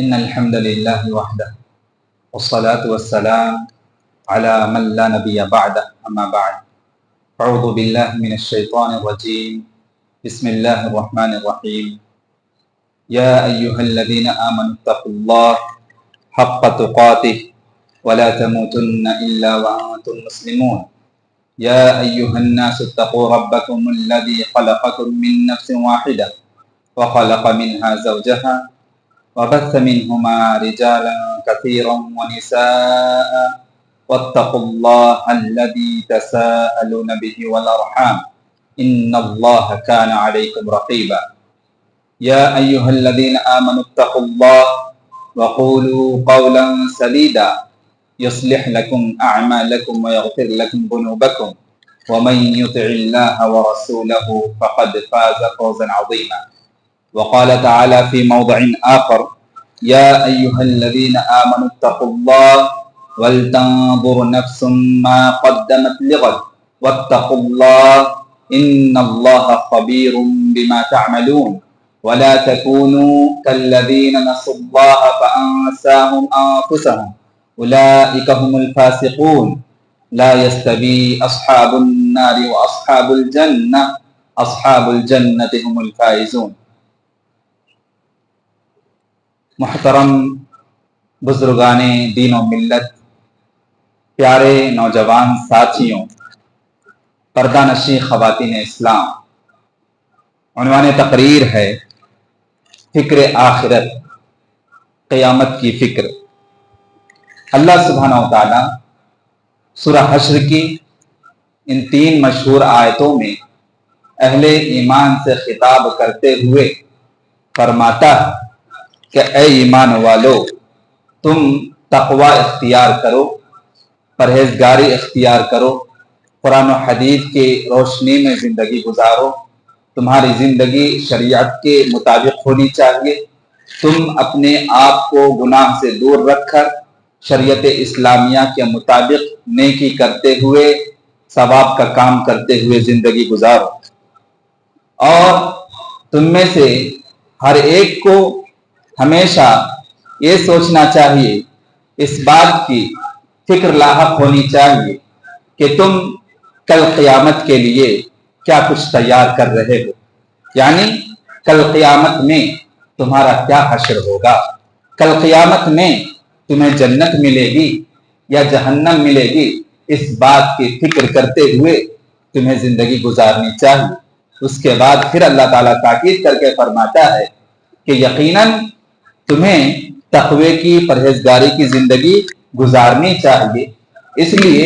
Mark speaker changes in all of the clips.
Speaker 1: إن الحمد لله وحده والصلاة والسلام على من لا نبي بعده أما بعد أعوذ بالله من الشيطان الرجيم بسم الله الرحمن الرحيم يا أيها الذين آمنوا اتقوا الله حق تقاته ولا تموتن إلا وأنتم مسلمون يا أيها الناس اتقوا ربكم الذي خلقكم من نفس واحدة وخلق منها زوجها وبث منهما رجالا كثيرا ونساء واتقوا الله الذي تساءلون به والأرحام إن الله كان عليكم رقيبا يا أيها الذين آمنوا اتقوا الله وقولوا قولا سديدا يصلح لكم أعمالكم ويغفر لكم ذنوبكم ومن يطع الله ورسوله فقد فاز فوزا عظيما وقال تعالى في موضع آخر يا أيها الذين آمنوا اتقوا الله ولتنظر نفس ما قدمت لغد واتقوا الله إن الله خبير بما تعملون ولا تكونوا كالذين نسوا الله فأنساهم أنفسهم أولئك هم الفاسقون لا يستوي أصحاب النار وأصحاب الجنة أصحاب الجنة هم الفائزون محترم بزرگان دین و ملت، پیارے نوجوان ساتھیوں، پردہ نشین خواتین اسلام، عنوان تقریر ہے فکر آخرت، قیامت کی فکر۔ اللہ سبحانہ و تعالی سورہ حشر کی ان 3 مشہور آیتوں میں اہل ایمان سے خطاب کرتے ہوئے فرماتا ہے کہ اے ایمان والو، تم تقوی اختیار کرو، پرہیزگاری اختیار کرو، قرآن و حدیث کی روشنی میں زندگی گزارو، تمہاری زندگی شریعت کے مطابق ہونی چاہیے، تم اپنے آپ کو گناہ سے دور رکھ کر شریعت اسلامیہ کے مطابق نیکی کرتے ہوئے، ثواب کا کام کرتے ہوئے زندگی گزارو، اور تم میں سے ہر ایک کو ہمیشہ یہ سوچنا چاہیے، اس بات کی فکر لاحق ہونی چاہیے کہ تم کل قیامت کے لیے کیا کچھ تیار کر رہے ہو، یعنی کل قیامت میں تمہارا کیا حشر ہوگا، کل قیامت میں تمہیں جنت ملے گی یا جہنم ملے گی، اس بات کی فکر کرتے ہوئے تمہیں زندگی گزارنی چاہیے۔ اس کے بعد پھر اللہ تعالیٰ تاکید کر کے فرماتا ہے کہ یقیناً تمہیں تقوی کی، پرہیزگاری کی زندگی گزارنی چاہیے، اس لیے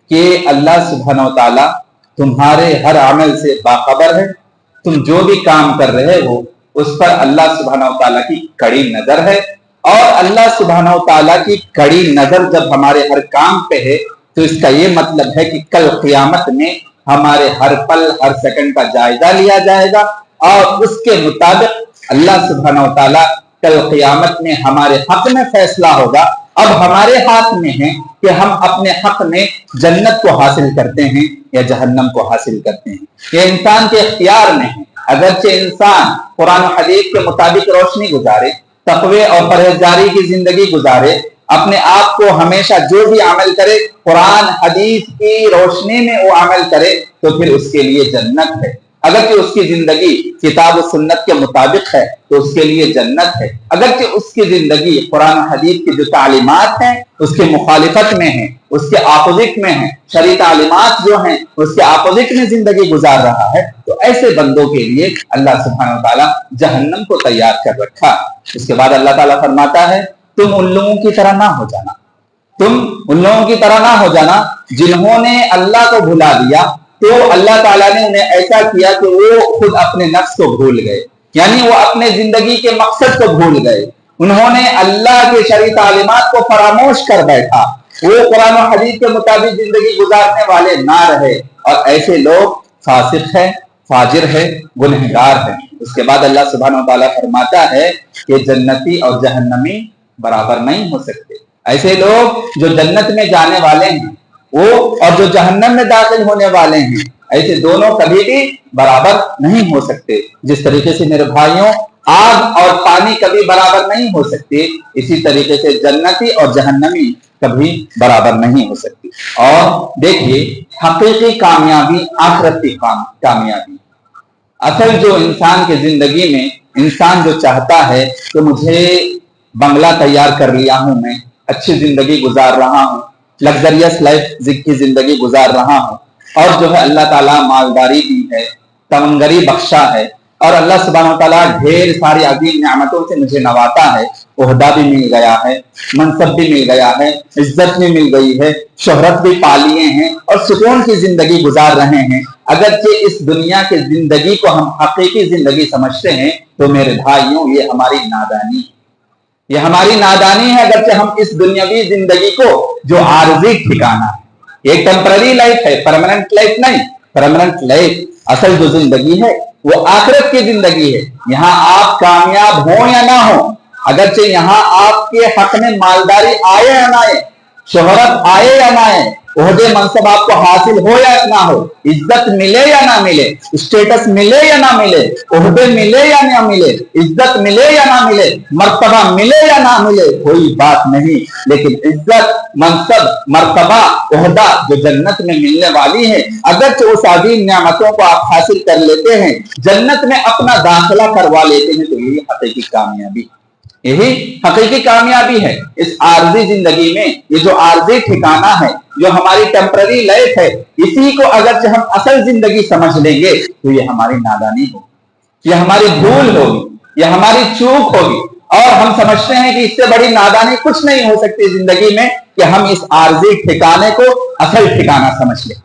Speaker 1: کہ اللہ سبحانہ و تعالیٰ تمہارے ہر عمل سے باخبر ہے، تم جو بھی کام کر رہے ہو اس پر اللہ سبحانہ و تعالیٰ کی کڑی نظر ہے، اور اللہ سبحانہ و تعالیٰ کی کڑی نظر جب ہمارے ہر کام پہ ہے تو اس کا یہ مطلب ہے کہ کل قیامت میں ہمارے ہر پل، ہر سیکنڈ کا جائزہ لیا جائے گا، اور اس کے مطابق اللہ سبحانہ و تعالیٰ کل قیامت میں ہمارے حق میں فیصلہ ہوگا۔ اب ہمارے ہاتھ میں ہے کہ ہم اپنے حق میں جنت کو حاصل کرتے ہیں یا جہنم کو حاصل کرتے ہیں، یہ انسان کے اختیار میں ہے۔ اگرچہ انسان قرآن و حدیث کے مطابق روشنی گزارے، تقوی اور پرہیزگاری کی زندگی گزارے، اپنے آپ کو ہمیشہ جو بھی عمل کرے قرآن حدیث کی روشنی میں وہ عمل کرے تو پھر اس کے لیے جنت ہے۔ اگرچہ اس کی زندگی کتاب و سنت کے مطابق ہے تو اس کے لیے جنت ہے، اگرچہ اس کی زندگی قرآن و حدیث کی جو تعلیمات ہیں اس کے مخالفت میں ہے، اس کے اپوزٹ میں ہے، شرعی تعلیمات جو ہیں اس کے اپوزٹ میں زندگی گزار رہا ہے، تو ایسے بندوں کے لیے اللہ سبحانہ و تعالیٰ جہنم کو تیار کر رکھا۔ اس کے بعد اللہ تعالیٰ فرماتا ہے تم ان لوگوں کی طرح نہ ہو جانا، تم ان لوگوں کی طرح نہ ہو جانا جنہوں نے اللہ کو بھلا دیا، تو اللہ تعالیٰ نے انہیں ایسا کیا کہ وہ خود اپنے نفس کو بھول گئے، یعنی وہ اپنے زندگی کے مقصد کو بھول گئے، انہوں نے اللہ کے شرعی تعلیمات کو فراموش کر بیٹھا، وہ قرآن و حدیث کے مطابق زندگی گزارنے والے نہ رہے، اور ایسے لوگ فاسق ہیں، فاجر ہے، گنہگار ہے۔ اس کے بعد اللہ سبحانہ و تعالیٰ فرماتا ہے کہ جنتی اور جہنمی برابر نہیں ہو سکتے، ایسے لوگ جو جنت میں جانے والے ہیں وہ اور جو جہنم میں داخل ہونے والے ہیں، ایسے دونوں کبھی بھی برابر نہیں ہو سکتے۔ جس طریقے سے میرے بھائیوں آگ اور پانی کبھی برابر نہیں ہو سکتی، اسی طریقے سے جنتی اور جہنمی کبھی برابر نہیں ہو سکتی۔ اور دیکھیے، حقیقی کامیابی آخرت کی کامیابی، اصل جو انسان کی زندگی میں انسان جو چاہتا ہے کہ مجھے بنگلہ تیار کر لیا ہوں، میں اچھی زندگی گزار رہا ہوں، لگزریس لائف کی زندگی گزار رہا ہوں، اور جو ہے اللہ تعالیٰ مالداری دی ہے، تمنگری بخشا ہے، اور اللہ سبحانہ و تعالیٰ ڈھیر ساری عظیم نعمتوں سے مجھے نواتا ہے، عہدہ بھی مل گیا ہے، منصب بھی مل گیا ہے، عزت بھی مل گئی ہے، شہرت بھی پا لیے ہیں، اور سکون کی زندگی گزار رہے ہیں۔ اگرچہ اس دنیا کی زندگی کو ہم حقیقی زندگی سمجھتے ہیں تو میرے بھائیوں یہ ہماری نادانی ہے، یہ ہماری نادانی ہے۔ اگرچہ ہم اس دنیاوی زندگی کو جو عارضی ٹھکانا ہے، ایک ٹیمپرری لائف ہے، پرماننٹ لائف نہیں، پرماننٹ لائف اصل جو زندگی ہے وہ آخرت کی زندگی ہے۔ یہاں آپ کامیاب ہوں یا نہ ہوں، اگرچہ یہاں آپ کے حق میں مالداری آئے یا نہ آئے، شہرت آئے یا نہ آئے، عہدے منصب آپ کو حاصل ہو یا نہ ہو، عزت ملے یا نہ ملے، اسٹیٹس ملے یا نہ ملے، عہدے ملے یا نہ ملے، عزت ملے یا نہ ملے، مرتبہ ملے یا نہ ملے، کوئی بات نہیں، لیکن عزت، منصب، مرتبہ، عہدہ جو جنت میں ملنے والی ہے، اگرچہ اس عظیم نعمتوں کو آپ حاصل کر لیتے ہیں، جنت میں اپنا داخلہ کروا لیتے ہیں، تو یہی حقیقی کامیابی ہے، یہی حقیقی کامیابی ہے۔ اس عارضی زندگی میں یہ جو عارضی ٹھکانہ ہے، جو ہماری ٹیمپرری لائف ہے، اسی کو اگرچہ ہم اصل زندگی سمجھ لیں گے تو یہ ہماری نادانی ہوگی، یہ ہماری بھول ہوگی، یہ ہماری چوک ہوگی، اور ہم سمجھتے ہیں کہ اس سے بڑی نادانی کچھ نہیں ہو سکتی زندگی میں کہ ہم اس عارضی ٹھکانے کو اصل ٹھکانہ سمجھ لیں۔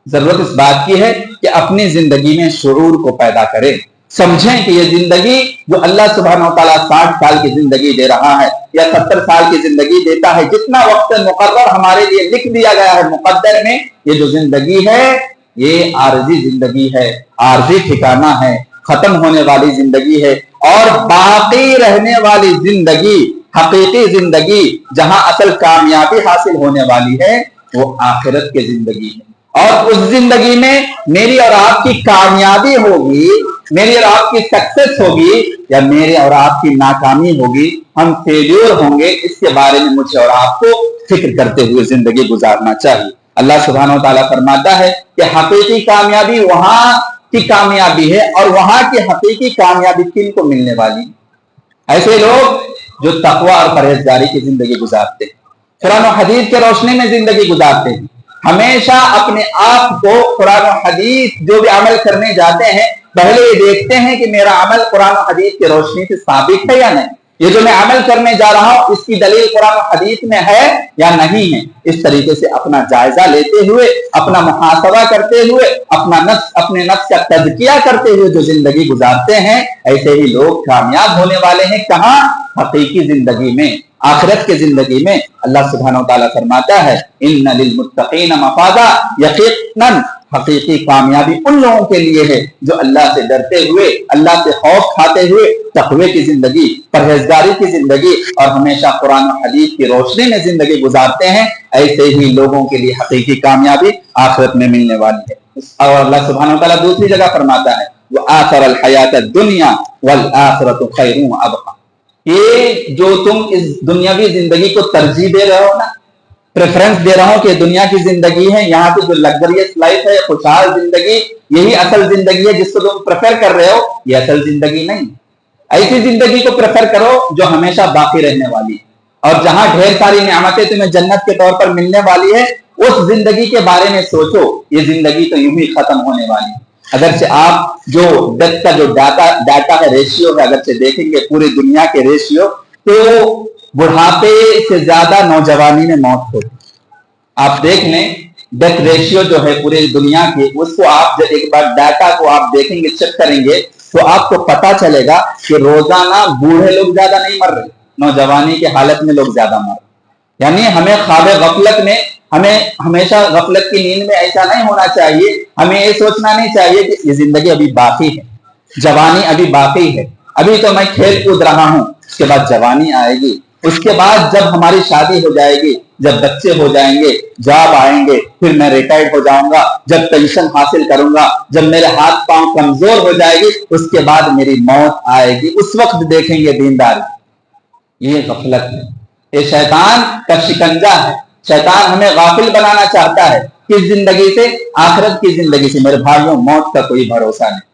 Speaker 1: ضرورت اس بات کی ہے کہ اپنی زندگی میں شعور کو پیدا کریں، سمجھیں کہ یہ زندگی جو اللہ سبحانہ و تعالیٰ 60 سال کی زندگی دے رہا ہے یا 70 سال کی زندگی دیتا ہے، جتنا وقت مقرر ہمارے لیے لکھ دیا گیا ہے مقدر میں، یہ جو زندگی ہے یہ عارضی زندگی ہے، عارضی ٹھکانہ ہے، ختم ہونے والی زندگی ہے، اور باقی رہنے والی زندگی، حقیقی زندگی جہاں اصل کامیابی حاصل ہونے والی ہے، وہ آخرت کی زندگی ہے۔ اور اس زندگی میں میری اور آپ کی کامیابی ہوگی، میری اور آپ کی سکسس ہوگی، یا میرے اور آپ کی ناکامی ہوگی، ہم فیلیور ہوں گے، اس کے بارے میں مجھے اور آپ کو فکر کرتے ہوئے زندگی گزارنا چاہیے۔ اللہ سبحانہ و تعالیٰ فرماتا ہے کہ حقیقی کامیابی وہاں کی کامیابی ہے، اور وہاں کی حقیقی کامیابی کن کو ملنے والی؟ ایسے لوگ جو تقوی اور پرہیزگاری کی زندگی گزارتے ہیں، قرآن و حدیث کے روشنی میں زندگی گزارتے ہیں، ہمیشہ اپنے آپ کو قرآن و حدیث جو بھی عمل کرنے جاتے ہیں پہلے یہ دیکھتے ہیں کہ میرا عمل قرآن و حدیث کی روشنی سے ثابت ہے یا نہیں، یہ جو میں عمل کرنے جا رہا ہوں اس کی دلیل قرآن و حدیث میں ہے یا نہیں ہے۔ اس طریقے سے اپنا جائزہ لیتے ہوئے، اپنا محاسبہ کرتے ہوئے، اپنے نفس کا تزکیہ کرتے ہوئے جو زندگی گزارتے ہیں، ایسے ہی لوگ کامیاب ہونے والے ہیں۔ کہاں؟ حقیقی زندگی میں، آخرت کی زندگی میں۔ اللہ سبحانہ و تعالیٰ فرماتا ہے ان للمتقین مفازا، یقیناً حقیقی کامیابی ان لوگوں کے لیے ہے جو اللہ سے ڈرتے ہوئے، اللہ سے خوف کھاتے ہوئے تقوی کی زندگی، پرہیزگاری کی زندگی اور ہمیشہ قرآن و حدیث کی روشنی میں زندگی گزارتے ہیں، ایسے ہی لوگوں کے لیے حقیقی کامیابی آخرت میں ملنے والی ہے۔ اور اللہ سبحانہ و تعالیٰ دوسری جگہ فرماتا ہے وآخر الحیات الدنیا والآخرۃ خیر وابقیٰ، یہ جو تم اس دنیاوی زندگی کو ترجیح دے رہے ہو نا، پریفرنس دے رہا ہوں کہ دنیا کی زندگی ہے، یہاں کی جو لگزریس لائف ہے، خوشحال زندگی، یہی اصل زندگی ہے جس کو تم پریفر کر رہے ہو، یہ اصل زندگی نہیں۔ ایسی زندگی کو پریفر کرو جو ہمیشہ باقی رہنے والی ہے، اور جہاں ڈھیر ساری نعمتیں تمہیں جنت کے طور پر ملنے والی ہے، اس زندگی کے بارے میں سوچو۔ یہ زندگی تو یوں ہی ختم ہونے والی ہے۔ اگرچہ آپ جو ڈیتھ کا جو ڈاٹا ہے، ریشیو ہے، اگرچہ دیکھیں گے پوری دنیا کے ریشیو، تو بڑھاپے سے زیادہ نوجوانی میں موت ہوتی۔ آپ دیکھ لیں ڈیتھ ریشیو جو ہے پوری دنیا کی، اس کو آپ جب ایک بار ڈاٹا کو آپ دیکھیں گے، چیک کریں گے، تو آپ کو پتا چلے گا کہ روزانہ بوڑھے لوگ زیادہ نہیں مر رہے، نوجوانی کی حالت میں لوگ زیادہ مر رہے۔ یعنی ہمیں خواب غفلت میں، ہمیں ہمیشہ غفلت کی نیند میں ایسا نہیں ہونا چاہیے، ہمیں یہ سوچنا نہیں چاہیے کہ یہ زندگی ابھی باقی ہے، جوانی ابھی باقی ہے، ابھی تو میں کھیل کود رہا ہوں، اس کے بعد جوانی آئے گی، اس کے بعد جب ہماری شادی ہو جائے گی، جب بچے ہو جائیں گے، جاب آئیں گے، پھر میں ریٹائرڈ ہو جاؤں گا، جب پینشن حاصل کروں گا، جب میرے ہاتھ پاؤں کمزور ہو جائے گی، اس کے بعد میری موت آئے گی، اس وقت دیکھیں گے دینداری۔ یہ غفلت ہے، یہ شیطان کا شکنجہ ہے۔ شیطان ہمیں غافل بنانا چاہتا ہے، کس زندگی سے؟ آخرت کی زندگی سے۔ میرے بھائیوں، موت کا کوئی بھروسہ نہیں،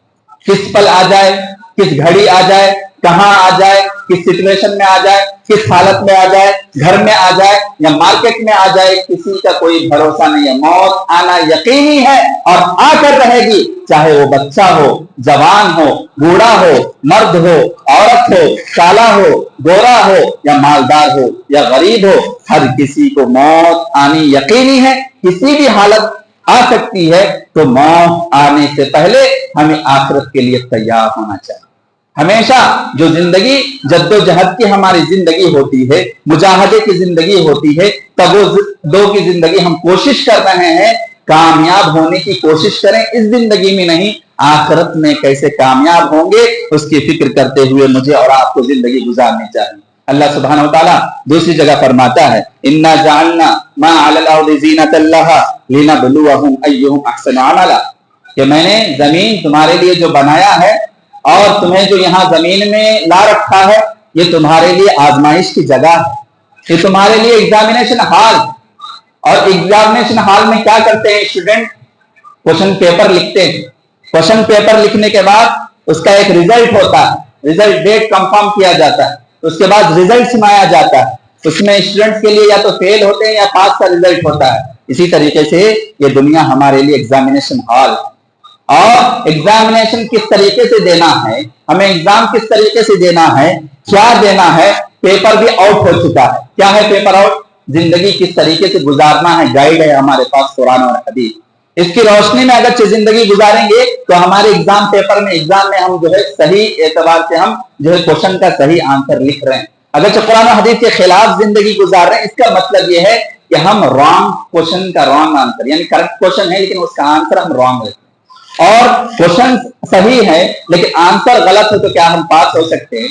Speaker 1: کس پل آ جائے، کس گھڑی آ جائے، کہاں آ جائے، کس سچویشن میں آ جائے، کس حالت میں آ جائے، گھر میں آ جائے یا مارکیٹ میں آ جائے، کسی کا کوئی بھروسہ نہیں ہے۔ موت آنا یقینی ہے اور آ کر رہے گی، چاہے وہ بچہ ہو، جوان ہو، بوڑھا ہو، مرد ہو، عورت ہو، کالا ہو، گورا ہو یا مالدار ہو یا غریب ہو، ہر کسی کو موت آنی یقینی ہے۔ کسی بھی حالت آ سکتی ہے، تو موت آنے سے پہلے ہمیں آخرت کے لیے تیار ہونا چاہیے۔ ہمیشہ جو زندگی جدوجہد کی ہماری زندگی ہوتی ہے، مجاہدے کی زندگی ہوتی ہے، تب وہ دو کی زندگی ہم کوشش کر رہے ہیں، کامیاب ہونے کی کوشش کریں، اس زندگی میں نہیں، آخرت میں کیسے کامیاب ہوں گے اس کی فکر کرتے ہوئے مجھے اور آپ کو زندگی گزارنی چاہیے۔ اللہ سبحانہ وتعالیٰ دوسری جگہ فرماتا ہے، اِنَّا جَعَلْنَا مَا عَلَى الْأَرْضِ زِينَةً لَهَا لِنَبْلُوَهُمْ أَيُّهُمْ أَحْسَنُ عَمَلًا، کہ میں نے زمین تمہارے لیے جو بنایا ہے اور تمہیں جو یہاں زمین میں لا رکھا ہے، یہ تمہارے لیے آزمائش کی جگہ ہے، یہ تمہارے لیے ایگزامینیشن ہال۔ اور ایگزامینیشن ہال میں کیا کرتے ہیں اسٹوڈنٹ؟ کوشچن پیپر لکھتے ہیں۔ کوشچن پیپر لکھنے کے بعد اس کا ایک ریزلٹ ہوتا ہے، ریزلٹ ڈیٹ کنفرم کیا جاتا ہے، اس کے بعد ریزلٹ سنایا جاتا ہے، اس میں اسٹوڈنٹس کے لیے یا تو فیل ہوتے ہیں یا پاس کا ریزلٹ ہوتا ہے۔ اسی طریقے سے یہ دنیا ہمارے لیے ایگزامینیشن ہال، اور ایگزامینیشن کس طریقے سے دینا ہے، ہمیں ایگزام کس طریقے سے دینا ہے، کیا دینا ہے، پیپر بھی آؤٹ ہو چکا ہے۔ کیا ہے پیپر آؤٹ؟ زندگی کس طریقے سے گزارنا ہے، گائیڈ ہے ہمارے پاس قرآن اور حدیث۔ اس کی روشنی میں اگرچہ زندگی گزاریں گے تو ہمارے ایگزام پیپر میں، ایگزام میں ہم جو ہے صحیح اعتبار سے ہم جو ہے کوشچن کا صحیح آنسر لکھ رہے ہیں۔ اگرچہ قرآن و حدیث کے خلاف زندگی گزار رہے ہیں، اس کا مطلب یہ ہے کہ ہم رانگ کوشچن کا رانگ آنسر، یعنی کریکٹ کوشچن ہے لیکن اس کا آنسر ہم رانگ لیتے ہیں، اور کوشچن صحیح ہے لیکن آنسر غلط ہو تو کیا ہم پاس ہو سکتے ہیں؟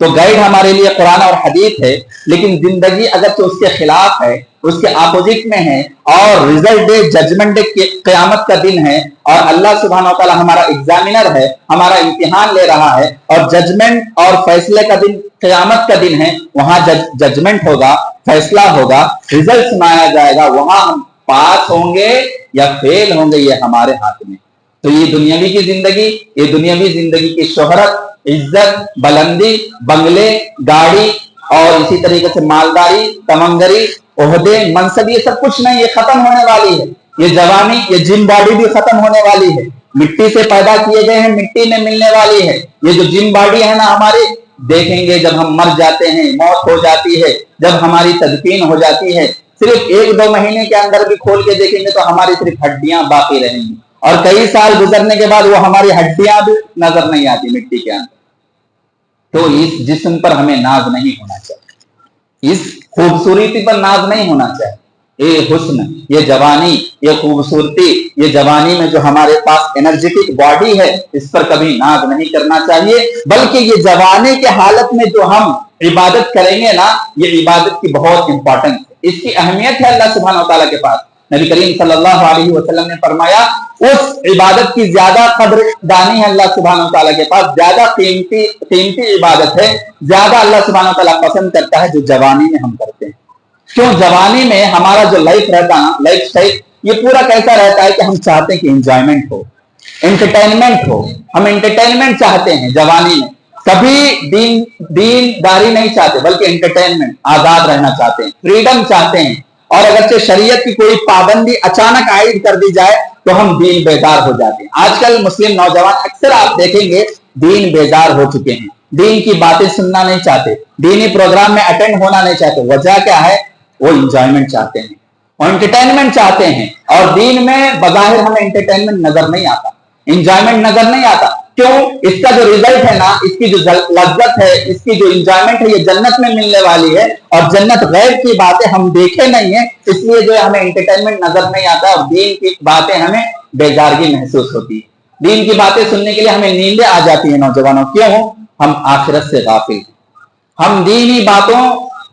Speaker 1: تو گائیڈ ہمارے لیے قرآن اور حدیث ہے، لیکن زندگی اگرچہ اس کے خلاف ہے، اس کے اپوزٹ میں ہے، اور ریزلٹ ڈے، ججمنٹ ڈے، قیامت کا دن ہے، اور اللہ سبحانہ و تعالیٰ ہمارا ایگزامینر ہے، ہمارا امتحان لے رہا ہے، اور ججمنٹ اور فیصلے کا دن قیامت کا دن ہے، وہاں ججمنٹ ہوگا، فیصلہ ہوگا، ریزلٹ سنایا جائے گا، وہاں ہم پاس ہوں گے یا فیل ہوں گے یہ ہمارے ہاتھ میں۔ تو یہ دنیاوی کی زندگی، یہ دنیاوی زندگی کی شہرت، عزت، بلندی، بنگلے، گاڑی اور اسی طریقے سے مالداری، تمنگری، عہدے، منصب، یہ سب کچھ نہیں، یہ ختم ہونے والی ہے۔ یہ جوانی، یہ جم باڈی بھی ختم ہونے والی ہے، مٹی سے پیدا کیے گئے ہیں، مٹی میں ملنے والی ہے۔ یہ جو جم باڈی ہے نا ہماری، دیکھیں گے جب ہم مر جاتے ہیں، موت ہو جاتی ہے، جب ہماری تدفین ہو جاتی ہے، صرف 1-2 مہینے کے اندر بھی کھول کے دیکھیں گے تو ہماری صرف ہڈیاں باقی رہیں گی، اور کئی سال گزرنے کے بعد وہ ہماری ہڈیاں بھی نظر نہیں آتی مٹی کے اندر۔ تو اس جسم پر ہمیں ناز نہیں ہونا چاہیے، اس خوبصورتی پر ناز نہیں ہونا چاہیے۔ یہ حسن، یہ جوانی، یہ خوبصورتی، یہ جوانی میں جو ہمارے پاس انرجیٹک باڈی ہے، اس پر کبھی ناز نہیں کرنا چاہیے، بلکہ یہ جوانی کے حالت میں جو ہم عبادت کریں گے نا، یہ عبادت کی بہت امپورٹنٹ ہے، اس کی اہمیت ہے اللہ سبحانہ وتعالیٰ کے پاس۔ نبی کریم صلی اللہ علیہ وسلم نے فرمایا، اس عبادت کی زیادہ قدر دانی ہے اللہ سبحانہ وتعالیٰ کے پاس، زیادہ قیمتی عبادت ہے، زیادہ اللہ سبحانہ وتعالیٰ پسند کرتا ہے جو جوانی میں ہم کرتے ہیں۔ کیوں؟ جوانی میں ہمارا جو لائف رہتا ہے، لائف سٹائل، یہ پورا کیسا رہتا ہے کہ ہم چاہتے ہیں کہ انجوائمنٹ ہو، انٹرٹینمنٹ ہو، ہم انٹرٹینمنٹ چاہتے ہیں جوانی میں، کبھی دین داری نہیں چاہتے بلکہ انٹرٹینمنٹ، آزاد رہنا چاہتے ہیں، فریڈم چاہتے ہیں، اور اگرچہ شریعت کی کوئی پابندی اچانک عائد کر دی جائے تو ہم دین بیدار ہو جاتے ہیں۔ آج کل مسلم نوجوان اکثر آپ دیکھیں گے دین بیدار ہو چکے ہیں، دین کی باتیں سننا نہیں چاہتے، دینی پروگرام میں اٹینڈ ہونا نہیں چاہتے۔ وجہ کیا ہے؟ وہ انجوائمنٹ چاہتے ہیں، وہ انٹرٹینمنٹ چاہتے ہیں، اور دین میں بظاہر ہمیں انٹرٹینمنٹ نظر نہیں آتا، انجوائمنٹ نظر نہیں آتا۔ کیوں؟ اس کا جو ریزلٹ ہے نا، اس کی جو لذت ہے، اس کی جو انجوائمنٹ ہے، یہ جنت میں ملنے والی ہے، اور جنت غیب کی باتیں ہم دیکھے نہیں ہیں، اس لیے جو ہے ہمیں انٹرٹینمنٹ نظر نہیں آتا، اور دین کی باتیں ہمیں بیزارگی محسوس ہوتی ہے۔ دین کی باتیں سننے کے لیے ہمیں نیندیں آ جاتی ہیں نوجوانوں۔ کیوں؟ ہم آخرت سے غافل ہیں، ہم دینی باتوں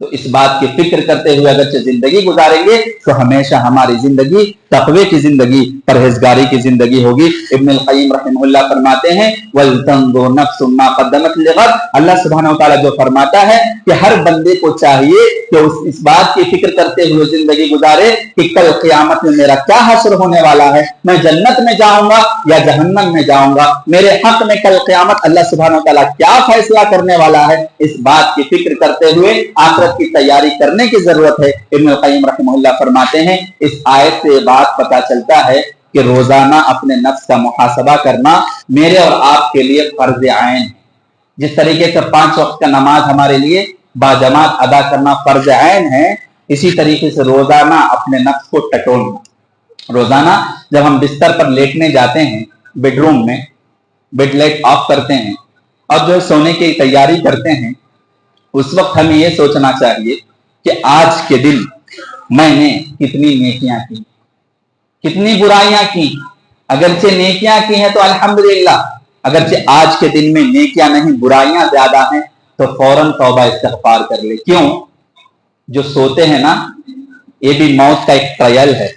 Speaker 1: تو اس بات کی فکر کرتے ہوئے اگرچہ زندگی گزاریں گے تو ہمیشہ ہماری زندگی تقوی کی زندگی، پرہیزگاری کی زندگی ہوگی۔ ابن القیم رحمہ اللہ فرماتے ہیں وَلْتَنظُرْ نَفْسٌ مَا قَدَّمَتْ لِغَدٍ، اللہ سبحانہ و تعالیٰ جو فرماتا ہے کہ ہر بندے کو چاہیے کہ اس بات کی فکر کرتے ہوئے زندگی گزارے کہ کل قیامت میں میرا کیا حشر ہونے والا ہے، میں جنت میں جاؤں گا یا جہنم میں جاؤں گا، میرے حق میں کل قیامت اللہ سبحانہ و تعالیٰ کیا فیصلہ کرنے والا ہے، اس بات کی فکر کرتے ہوئے آخرت کی تیاری کرنے کی ضرورت ہے۔ ابن القیم رحمہ اللہ فرماتے ہیں اس آیت سے یہ بات پتہ چلتا ہے کہ روزانہ اپنے نفس کا محاسبہ کرنا میرے اور آپ کے لیے فرض عین ہے۔ جس طریقے سے 5 وقت کا نماز ہمارے لیے باجماعت ادا کرنا فرض عین ہے، اسی طریقے سے روزانہ اپنے نفس کو ٹٹولنا۔ روزانہ جب ہم بستر پر لیٹنے جاتے ہیں، بیڈ روم میں بیڈ لائٹ آف کرتے ہیں اور جو سونے کی تیاری کرتے ہیں، اس وقت ہمیں یہ سوچنا چاہیے کہ آج کے دن میں نے کتنی نیکیاں کی، کتنی برائیاں کی۔ اگرچہ نیکیاں کی ہیں تو الحمدللہ، اگرچہ آج کے دن میں نیکیاں نہیں برائیاں زیادہ ہیں تو فوراً توبہ استغفار کر لے۔ کیوں؟ جو سوتے ہیں نا، یہ بھی موت کا ایک ٹرائل ہے۔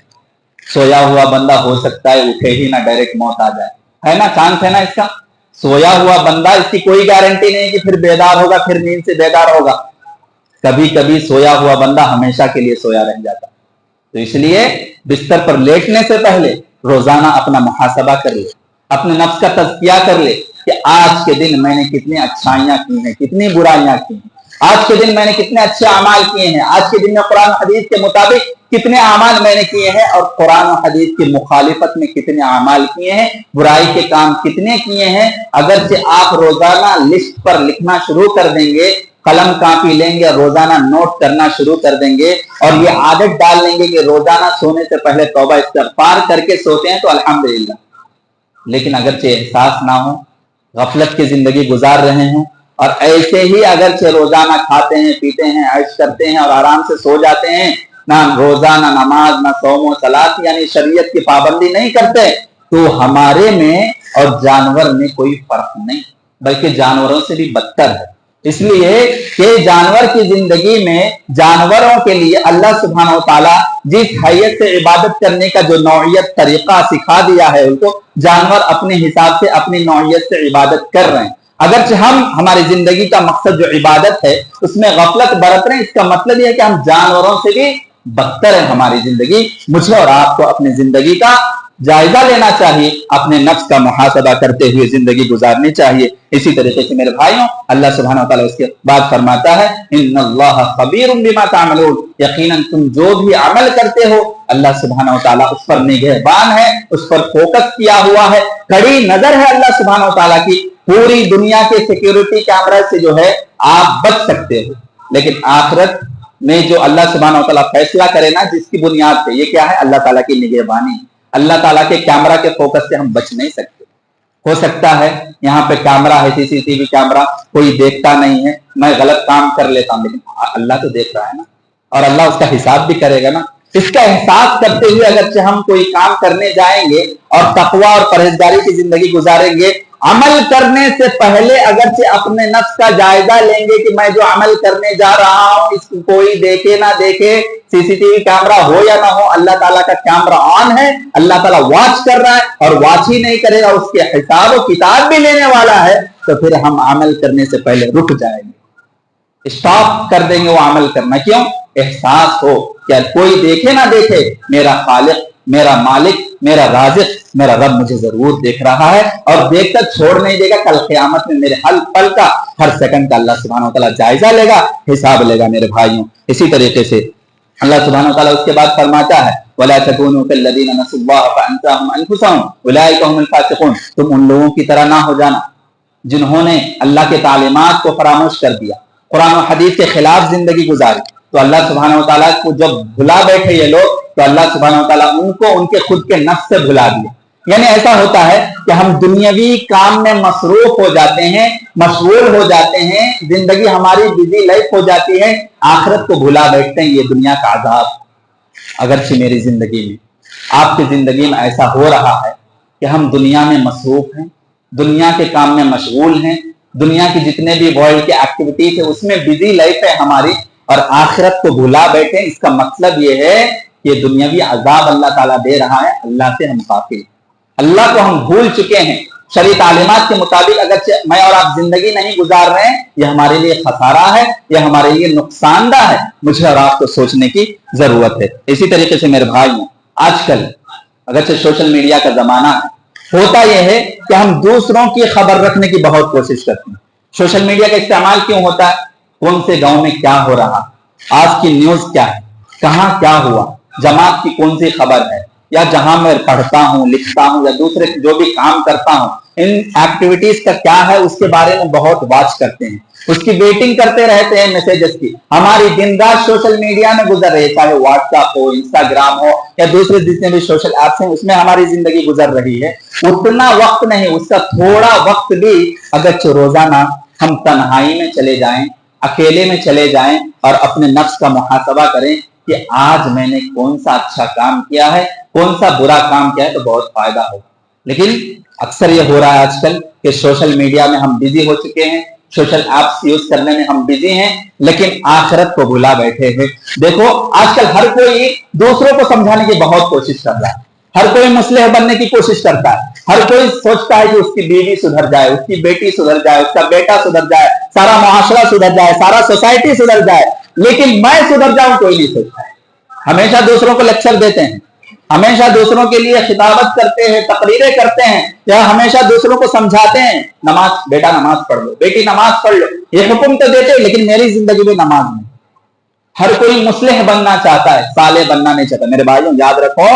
Speaker 1: سویا ہوا بندہ ہو سکتا ہے اٹھے ہی نہ، ڈائریکٹ موت آ جائے، ہے نا، چانس ہے نا اس کا۔ سویا ہوا بندہ، اس کی کوئی گارنٹی نہیں کہ پھر بیدار ہوگا، پھر نیند سے بیدار ہوگا۔ کبھی کبھی سویا ہوا بندہ ہمیشہ کے لیے سویا رہ جاتا۔ تو اس لیے بستر پر لیٹنے سے پہلے روزانہ اپنا محاسبہ کر لے، اپنے نفس کا تزکیہ کر لے کہ آج کے دن میں نے کتنی اچھائیاں کی ہیں، کتنی برائیاں کی ہیں، آج کے دن میں نے کتنے اچھے اعمال کیے ہیں، آج کے دن میں قرآن و حدیث کے مطابق کتنے اعمال میں نے کیے ہیں اور قرآن و حدیث کی مخالفت میں کتنے اعمال کیے ہیں، برائی کے کام کتنے کیے ہیں۔ اگرچہ آپ روزانہ لسٹ پر لکھنا شروع کر دیں گے، قلم کاپی لیں گے، روزانہ نوٹ کرنا شروع کر دیں گے اور یہ عادت ڈال لیں گے کہ روزانہ سونے سے پہلے توبہ استغفار کر کے سوتے ہیں تو الحمدللہ۔ لیکن اگرچہ احساس نہ ہو، غفلت کی زندگی گزار رہے ہیں اور ایسے ہی اگرچہ روزانہ کھاتے ہیں، پیتے ہیں، عیش کرتے ہیں اور آرام سے سو جاتے ہیں، نہ روزانہ نماز، نہ صوم و صلاۃ یعنی شریعت کی پابندی نہیں کرتے، تو ہمارے میں اور جانور میں کوئی فرق نہیں، بلکہ جانوروں سے بھی بدتر ہے۔ اس لیے کہ جانور کی زندگی میں جانوروں کے لیے اللہ سبحانہ و تعالیٰ جس حیثیت سے عبادت کرنے کا جو نوعیت طریقہ سکھا دیا ہے ان کو، جانور اپنے حساب سے اپنی نوعیت سے عبادت کر رہے ہیں۔ اگرچہ ہماری زندگی کا مقصد جو عبادت ہے اس میں غفلت برت رہے ہیں، اس کا مطلب یہ ہے کہ ہم جانوروں سے بھی بدتر ہے ہماری زندگی۔ مجھے اور آپ کو اپنی زندگی کا جائزہ لینا چاہیے، اپنے نفس کا محاسبہ کرتے ہوئے زندگی گزارنی چاہیے۔ اسی طریقے سے میرے بھائیوں، اللہ سبحانہ وتعالیٰ اس کے بعد فرماتا ہے ان اللہ خبیر بما تعملون، یقیناً تم جو بھی عمل کرتے ہو اللہ سبحانہ وتعالیٰ اس پر نگہبان ہے، اس پر فوکس کیا ہوا ہے، کڑی نظر ہے اللہ سبحانہ وتعالیٰ کی۔ پوری دنیا کے سیکیورٹی کیمرہ سے جو ہے آپ بچ سکتے ہو، لیکن آخرت میں جو اللہ سبحانہ وتعالیٰ فیصلہ کرے نا جس کی بنیاد پہ، یہ کیا ہے؟ اللہ تعالیٰ کی نگہبانی۔ اللہ تعالیٰ کے کیمرہ کے فوکس سے ہم بچ نہیں سکتے۔ ہو سکتا ہے یہاں پہ کیمرہ ہے، سی سی ٹی وی کیمرہ، کوئی دیکھتا نہیں ہے، میں غلط کام کر لیتا ہوں، لیکن اللہ تو دیکھ رہا ہے نا، اور اللہ اس کا حساب بھی کرے گا نا۔ اس کا احساس کرتے ہوئے اگرچہ ہم کوئی کام کرنے جائیں گے اور تقوی اور پرہیزگاری کی زندگی گزاریں گے، عمل کرنے سے پہلے اگرچہ اپنے نفس کا جائزہ لیں گے کہ میں جو عمل کرنے جا رہا ہوں اس کو کوئی دیکھے نہ دیکھے، سی سی ٹی وی کیمرہ ہو یا نہ ہو، اللہ تعالیٰ کا کیمرہ آن ہے، اللہ تعالیٰ واچ کر رہا ہے اور واچ ہی نہیں کرے گا، اس کے حساب و کتاب بھی لینے والا ہے، تو پھر ہم عمل کرنے سے پہلے رک جائیں گے، اسٹاپ کر دیں گے وہ عمل کرنا۔ کیوں؟ احساس ہو کہ کوئی دیکھے نہ دیکھے، میرا خالق، میرا مالک، میرا رازق، میرا رب مجھے ضرور دیکھ رہا ہے اور دیکھ کر چھوڑ نہیں دے گا۔ کل قیامت میں میرے ہر پل کا، ہر سیکنڈ کا اللہ سبحانہ وتعالیٰ جائزہ لے گا، حساب لے گا میرے بھائیوں۔ اسی طریقے سے اللہ سبحانہ وتعالیٰ اس کے بعد فرماتا ہے وَلَا تَكُونُوا كَالَّذِينَ نَسُوا اللَّهَ فَأَنسَاهُمْ أَنفُسَهُمْ أُولَٰئِكَ هُمُ الْفَاسِقُونَ، تم ان لوگوں کی طرح نہ ہو جانا جنہوں نے اللہ کے تعلیمات کو فراموش کر دیا، قرآن و حدیث کے خلاف زندگی گزاری۔ تو اللہ سبحانہ وتعالیٰ کو جب بھلا بیٹھے یہ لوگ، تو اللہ سبحانہ وتعالیٰ ان کو ان کے خود کے نفس سے بھلا دیا۔ یعنی ایسا ہوتا ہے کہ ہم دنیاوی کام میں مصروف ہو جاتے ہیں، مشغول ہو جاتے ہیں، زندگی ہماری بزی لائف ہو جاتی ہے، آخرت کو بھلا بیٹھتے ہیں۔ یہ دنیا کا عذاب۔ اگرچہ میری زندگی میں، آپ کی زندگی میں ایسا ہو رہا ہے کہ ہم دنیا میں مصروف ہیں، دنیا کے کام میں مشغول ہیں، دنیا کی جتنے بھی ورلڈ کی ایکٹیویٹیز ہے اس میں بزی لائف ہے ہماری، اور آخرت کو بھلا بیٹھے، اس کا مطلب یہ ہے کہ دنیاوی عذاب اللہ تعالیٰ دے رہا ہے، اللہ سے ہم غافل، اللہ کو ہم بھول چکے ہیں۔ شرعی تعلیمات کے مطابق اگرچہ میں اور آپ زندگی نہیں گزار رہے ہیں، یہ ہمارے لیے خسارہ ہے، یہ ہمارے لیے نقصان دہ ہے، مجھے اور آپ کو سوچنے کی ضرورت ہے۔ اسی طریقے سے میرے بھائیوں، آج کل اگرچہ سوشل میڈیا کا زمانہ ہے، ہوتا یہ ہے کہ ہم دوسروں کی خبر رکھنے کی بہت کوشش کرتے ہیں۔ سوشل میڈیا کا استعمال کیوں ہوتا ہے؟ کون سے گاؤں میں کیا ہو رہا، آج کی نیوز کیا ہے، کہاں کیا ہوا، جماعت کی کون سی خبر ہے، یا جہاں میں پڑھتا ہوں، لکھتا ہوں، یا دوسرے جو بھی کام کرتا ہوں، ان ایکٹیویٹیز کا کیا ہے اس کے بارے میں بہت واچ کرتے ہیں، اس کی ویٹنگ کرتے رہتے ہیں میسجز کی۔ ہماری دن رات سوشل میڈیا میں گزر رہی ہے، چاہے واٹس ایپ ہو، انسٹاگرام ہو، یا دوسرے جتنے بھی سوشل ایپس ہیں، اس میں ہماری زندگی گزر رہی ہے۔ اتنا وقت نہیں، اس کا تھوڑا وقت بھی اگرچہ روزانہ ہم تنہائی میں چلے جائیں، اکیلے میں چلے جائیں اور اپنے نفس کا محاسبہ کریں کہ آج میں نے کون سا اچھا کام کیا ہے، کون سا برا کام کیا ہے، تو بہت فائدہ ہوگا۔ لیکن اکثر یہ ہو رہا ہے آج کل کہ سوشل میڈیا میں ہم بزی ہو چکے ہیں، سوشل ایپس یوز کرنے میں ہم بزی ہیں، لیکن آخرت کو بھلا بیٹھے ہیں۔ دیکھو آج کل ہر کوئی دوسروں کو سمجھانے کی بہت کوشش کر رہا ہے، ہر کوئی مصلح بننے کی کوشش کرتا ہے، ہر کوئی سوچتا ہے کہ اس کی بیوی سدھر جائے، اس کی بیٹی سدھر جائے، اس کا بیٹا سدھر جائے، سارا معاشرہ سدھر جائے، سارا سوسائٹی سدھر جائے، لیکن میں سدھر جاؤں کوئی نہیں سوچتا ہے۔ ہمیشہ دوسروں کو لیکچر دیتے ہیں، ہمیشہ دوسروں کے لیے خطابت کرتے ہیں، تقریریں کرتے ہیں، یا ہمیشہ دوسروں کو سمجھاتے ہیں، نماز بیٹا نماز پڑھ لو، بیٹی نماز پڑھ لو، یہ حکم تو دیتے، لیکن میری زندگی میں نماز نہیں۔ ہر کوئی مصلح بننا چاہتا ہے، صالح بننا نہیں چاہتا۔ میرے بھائیوں یاد رکھو،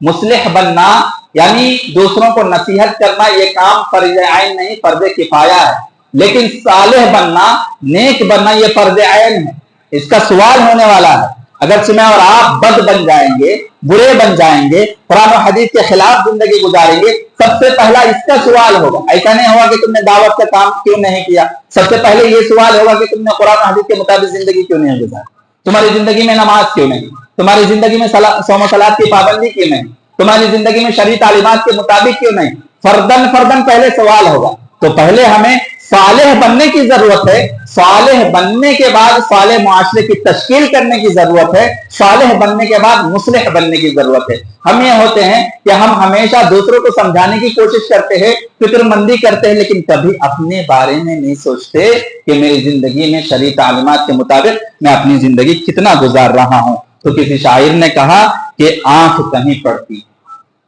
Speaker 1: مصلح بننا یعنی دوسروں کو نصیحت کرنا، یہ کام فرض عین نہیں، فرض کفایہ ہے، لیکن صالح بننا، نیک بننا، یہ فرض عین ہے، اس کا سوال ہونے والا ہے۔ اگرچہ میں اور آپ بد بن جائیں گے، برے بن جائیں گے، قرآن و حدیث کے خلاف زندگی گزاریں گے، سب سے پہلا اس کا سوال ہوگا۔ ایسا نہیں ہوگا کہ تم نے دعوت کا کام کیوں نہیں کیا، سب سے پہلے یہ سوال ہوگا کہ تم نے قرآن و حدیث کے مطابق زندگی کیوں نہیں گزاری، تمہاری زندگی میں نماز کیوں نہیں، تمہاری زندگی میں صوم و صلات کی پابندی کیوں نہیں، تمہاری زندگی میں شرعی تعلیمات کے مطابق کیوں نہیں۔ فردن فردن پہلے سوال ہوگا۔ تو پہلے ہمیں صالح بننے کی ضرورت ہے، صالح بننے کے بعد صالح معاشرے کی تشکیل کرنے کی ضرورت ہے، صالح بننے کے بعد مصلح بننے کی ضرورت ہے۔ ہم یہ ہوتے ہیں کہ ہم ہمیشہ دوسروں کو سمجھانے کی کوشش کرتے ہیں، فکر مندی کرتے ہیں، لیکن کبھی اپنے بارے میں نہیں سوچتے کہ میری زندگی میں شرعی تعلیمات کے مطابق میں اپنی زندگی کتنا گزار رہا ہوں۔ تو کسی شاعر نے کہا کہ آنکھ کہیں پڑتی،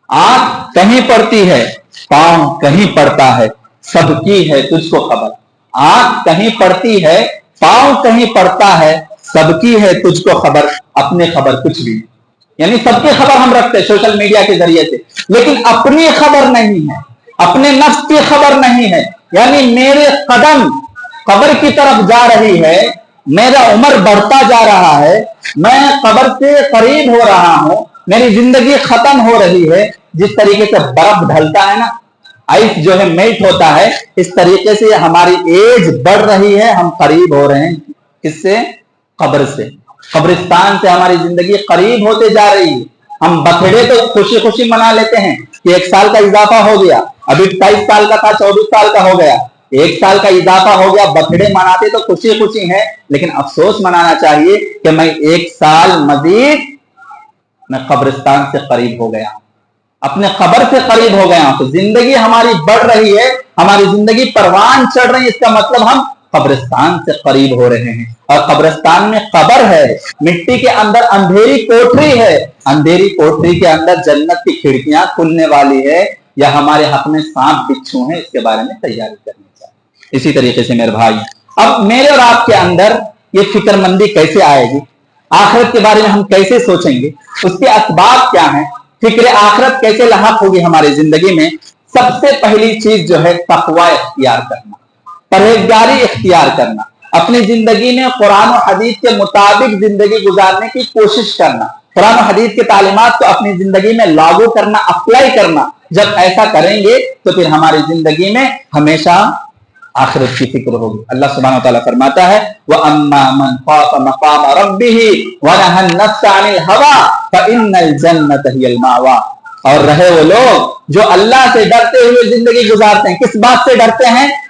Speaker 1: آنکھ کہیں پڑتی ہے، پاؤں کہیں پڑتا ہے، سب کی ہے تجھ کو خبر۔ آنکھ کہیں پڑتی ہے، پاؤں کہیں پڑتا ہے، سب کی ہے تجھ کو خبر، اپنے خبر کچھ بھی۔ یعنی سب کی خبر ہم رکھتے ہیں سوشل میڈیا کے ذریعے سے، لیکن اپنی خبر نہیں ہے، اپنے نفس کی خبر نہیں ہے۔ یعنی میرے قدم قبر کی طرف جا رہی ہے، میرا عمر بڑھتا جا رہا ہے، میں قبر سے قریب ہو رہا ہوں، میری زندگی ختم ہو رہی ہے۔ جس طریقے سے برف ڈھلتا ہے نا، آئس جو ہے میلٹ ہوتا ہے، اس طریقے سے ہماری ایج بڑھ رہی ہے، ہم قریب ہو رہے ہیں کس سے؟ قبر سے، قبرستان سے ہماری زندگی قریب ہوتے جا رہی ہے۔ ہم بتھڑے تو خوشی خوشی منا لیتے ہیں کہ 1 سال کا اضافہ ہو گیا، ابھی 23 سال کا تھا 24 سال کا ہو گیا، 1 سال کا اضافہ ہو گیا، بتھڑے مناتے تو خوشی خوشی ہیں، لیکن افسوس منانا چاہیے کہ میں 1 سال مزید میں قبرستان سے قریب ہو گیا، اپنے قبر سے قریب ہو گیا ہوں۔ تو زندگی ہماری بڑھ رہی ہے، ہماری زندگی پروان چڑھ رہی ہے، اس کا مطلب ہم قبرستان سے قریب ہو رہے ہیں۔ اور قبرستان میں قبر ہے، مٹی کے اندر اندھیری کوٹری ہے، اندھیری کوٹری کے اندر جنت کی کھڑکیاں کھلنے والی ہے، یا ہمارے حق میں سانپ بچھو ہیں، اس کے بارے میں تیاری کرنی چاہیے۔ اسی طریقے سے میرے بھائی، اب میرے اور آپ کے اندر یہ فکر مندی کیسے آئے گی، آخرت کے بارے میں ہم کیسے سوچیں گے، اس کے اسباب کیا ہیں، فکر آخرت کیسے لاحق ہوگی ہماری زندگی میں؟ سب سے پہلی چیز جو ہے تقوی اختیار کرنا، پرہیزگاری اختیار کرنا، اپنی زندگی میں قرآن و حدیث کے مطابق زندگی گزارنے کی کوشش کرنا، قرآن و حدیث کے تعلیمات کو اپنی زندگی میں لاگو کرنا، اپلائی کرنا۔ جب ایسا کریں گے تو پھر ہماری زندگی میں ہمیشہ آخرت کی فکر ہوگی۔ اللہ سبحانہ وتعالی فرماتا ہے وَأَمَّا مَنْ خَافَ مَقَامَ رَبِّهِ وَنَهَى النَّفْسَ عَنِ الْهَوَىٰ فَإِنَّ الْجَنَّةَ هِيَ الْمَأْوَىٰ۔ اور رہے وہ لوگ جو اللہ سے ڈرتے ہوئے زندگی گزارتے ہیں، کس بات سے ڈرتے ہیں؟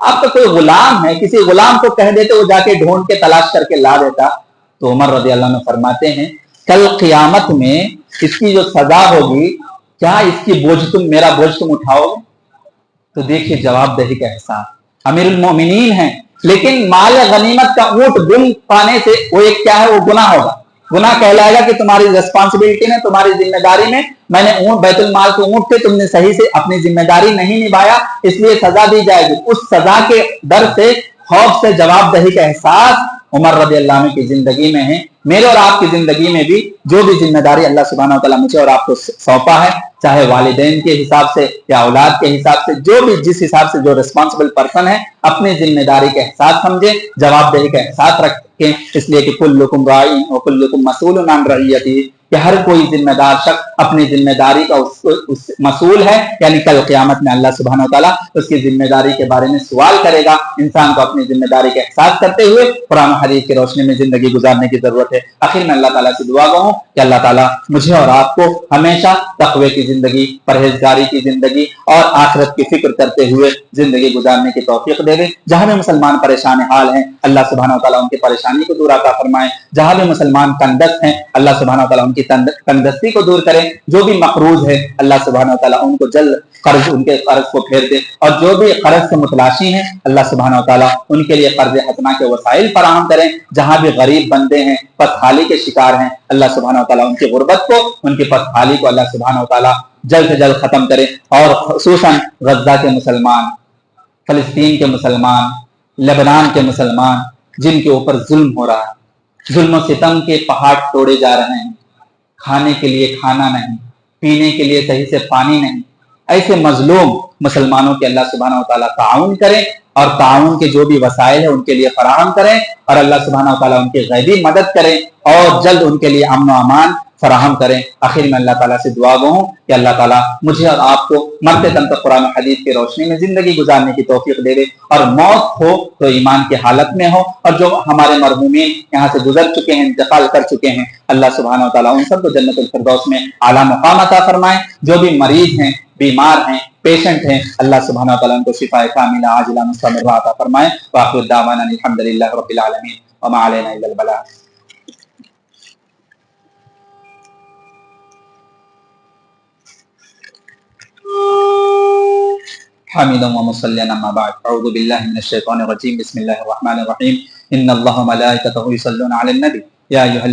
Speaker 1: آپ کا کوئی غلام ہے, کسی غلام کو کہہ دیتے وہ جا کے ڈھونڈ کے تلاش کر کے لا دیتا. تو عمر رضی اللہ عنہ فرماتے ہیں کل قیامت میں اس کی جو سزا ہوگی, کیا اس کی بوجھ تم, میرا بوجھ تم اٹھاؤ گے؟ تو دیکھیے جواب دہی کا احسان, امیر المومنین ہیں لیکن مال غنیمت کا اونٹ گم پانے سے وہ ایک کیا ہے, وہ گناہ ہوگا, گناہ کہلائے گا کہ تمہاری ریسپانسبلٹی میں, تمہاری ذمہ داری میں نے اونٹ, بیت المال کے اونٹ تھے, تم نے صحیح سے اپنی ذمہ داری نہیں نبھایا, اس لیے سزا دی جائے گی. اس سزا کے ڈر سے, خوف سے جواب دہی کا احساس عمر رضی اللہ عنہ کی زندگی میں ہے. میرے اور آپ کی زندگی میں بھی جو بھی ذمہ داری اللہ سبحانہ و تعالیٰ مجھے اور آپ کو سونپا ہے, چاہے والدین کے حساب سے یا اولاد کے حساب سے, جو بھی جس حساب سے جو ریسپانسبل پرسن ہے, اپنی ذمہ داری کا احساس سمجھے, جواب دہی کا احساس رکھیں, اس لیے کہ کلکم راعٍ وکلکم مسئول عن رعیتہ, کہ ہر کوئی ذمہ دار شخص اپنی ذمہ داری کا اس مسئول ہے, یعنی کل قیامت میں اللہ سبحانہ و تعالیٰ اس کی ذمہ داری کے بارے میں سوال کرے گا. انسان کو اپنی ذمہ داری کا احساس کرتے ہوئے قرآن و حدیث کی روشنی میں زندگی گزارنے کی ضرورت ہے. آخر میں اللہ تعالیٰ سے دعا گو ہوں کہ اللہ تعالیٰ مجھے اور آپ کو ہمیشہ تقوی کی زندگی, پرہیزگاری کی زندگی اور آخرت کی فکر کرتے ہوئے زندگی گزارنے کی توفیق دے دے. جہاں بھی مسلمان پریشان حال ہیں اللہ سبحانہ و تعالیٰ ان کی پریشانی کو دور عطا فرمائے. جہاں بھی مسلمان تنگدست ہیں اللہ سبحانہ و تعالیٰ ان کی تنگدستی کو دور کرے. جو بھی مقروض ہے اللہ سبحانہ و تعالیٰ ان کو جلد قرض, ان کے قرض کو پھیر دے, اور جو بھی قرض سے متلاشی ہیں اللہ سبحانہ و تعالیٰ ان کے لیے قرض حسنہ کے وسائل فراہم کریں. جہاں بھی غریب بندے ہیں, پسحالی کے شکار ہیں, اللہ سبحانہ و تعالیٰ ان کی غربت کو, ان کی پسحالی کو اللہ سبحانہ و تعالیٰ جلد سے جلد ختم کرے. اور خصوصاً غزہ کے مسلمان, فلسطین کے مسلمان, لبنان کے مسلمان جن کے اوپر ظلم ہو رہا ہے, ظلم و ستم کے پہاڑ توڑے جا رہے ہیں, کھانے کے لیے کھانا نہیں, پینے کے لیے صحیح سے پانی نہیں, ایسے مظلوم مسلمانوں کے اللہ سبحانہ و تعالیٰ تعاون کریں, اور تعاون کے جو بھی وسائل ہیں ان کے لیے فراہم کریں, اور اللہ سبحانہ و تعالیٰ ان کی غیبی مدد کریں اور جلد ان کے لیے امن و امان فراہم کریں. آخر میں اللہ تعالیٰ سے دعا گو ہوں کہ اللہ تعالیٰ مجھے اور آپ کو مرتے دم تک قرآن و حدیث کی روشنی میں زندگی گزارنے کی توفیق دے دے, اور موت ہو تو ایمان کی حالت میں ہو. اور جو ہمارے مرحومین یہاں سے گزر چکے ہیں, انتقال کر چکے ہیں, اللہ سبحانہ و تعالیٰ ان سب کو جنت الفردوس میں اعلیٰ مقام عطا فرمائے. جو بھی مریض ہیں, بیمار ہیں, پیشنٹ ہیں, اللہ سبحانہ و تعالیٰ ان کو شفاء کاملہ عاجلہ مستمرہ عطا فرمائے. وآخر دعوانا الحمدللہ رب العالمین وما علینا الا البلاغ. حامدا ومصليا اما بعد اعوذ بالله من الشيطان الرجيم بسم الله الرحمن الرحيم ان الله وملائكته يصلون على النبي يا ايها